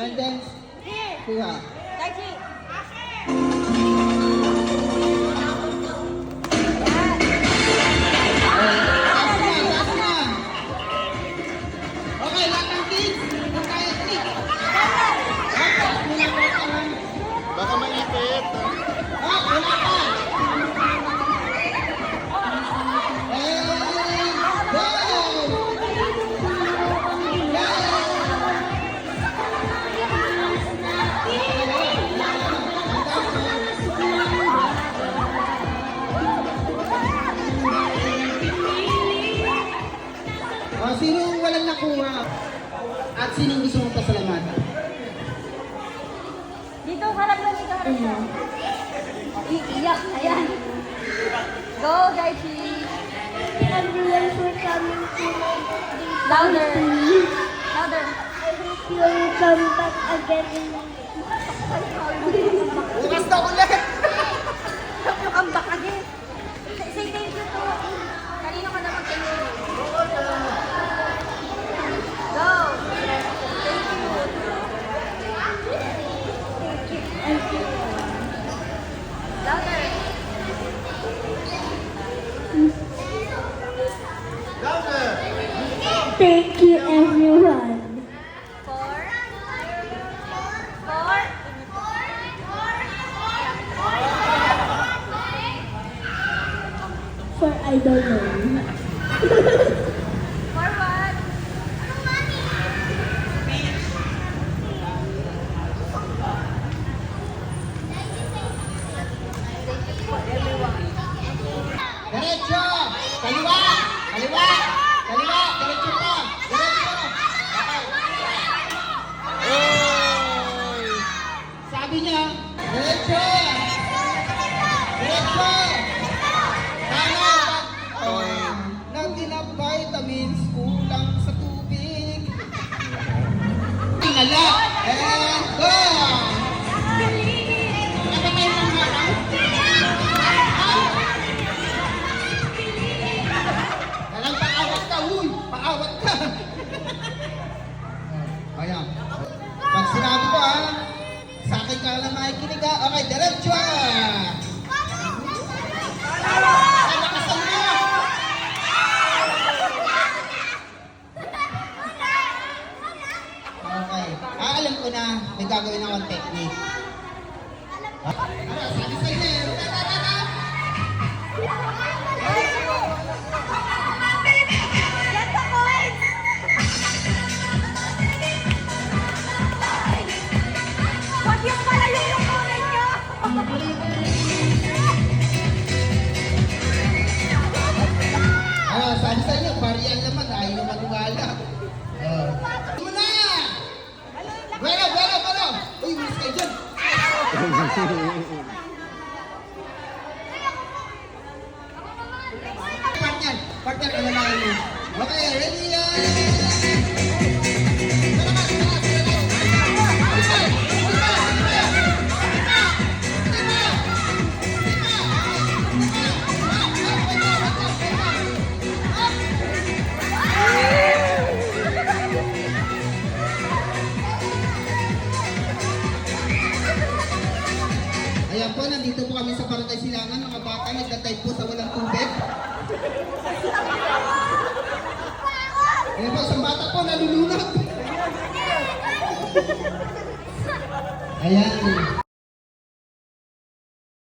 And then, kuha. Daichi. Okay, lahat ng kids. Kung kaya kids. Baka maipit. Wala pa. And go! Sino walang nakuha? At sino gusto mong pasalamatan? Dito, harap lang dito, harap lang. Iiyak, ayan. Go, Daichi. Everyone for coming to my birthday Louder. party. Louder. I hope you will come back again. Bukas na ulit! Come back again. Say thank you to... Kanino ka na mag-thank you? Go. Thank you. Louder. Louder! Thank you, everyone. Four. For I don't know. Forward. Thank you for everyone. Diretso! Kaliwa! Kaliwa! Kaliwa! Diretso pa! Diretso! Oy! Sabi niya, diretso! Diretso! Tama! Natin na vitamins, kulang sa tubig. Tingala! And go! Nakatay ng harang. Alam, paawat ka, huy! Paawat ka! Ayan. Pag sinabi ko sa akin ka lang makikinig ha. Okay, diretso! Lakasan mo! Okay. Alam ko na, may gagawin akong technique. Sabi sa inyo, Huwag yung malayo yung kunin nyo! sabi sa inyo, pariyan naman, ayaw na maniwala. Muna! Bueno, bueno, bueno! Uy, mas kayo dyan! Partner, partner, alalahan mo. Okay, ready yan! Ayan po, nandito po kami sa Barangay Silangan, mga bata, nagtatay po sa walang tubig. Ayan po, isang bata po, nalulunod. Ayan.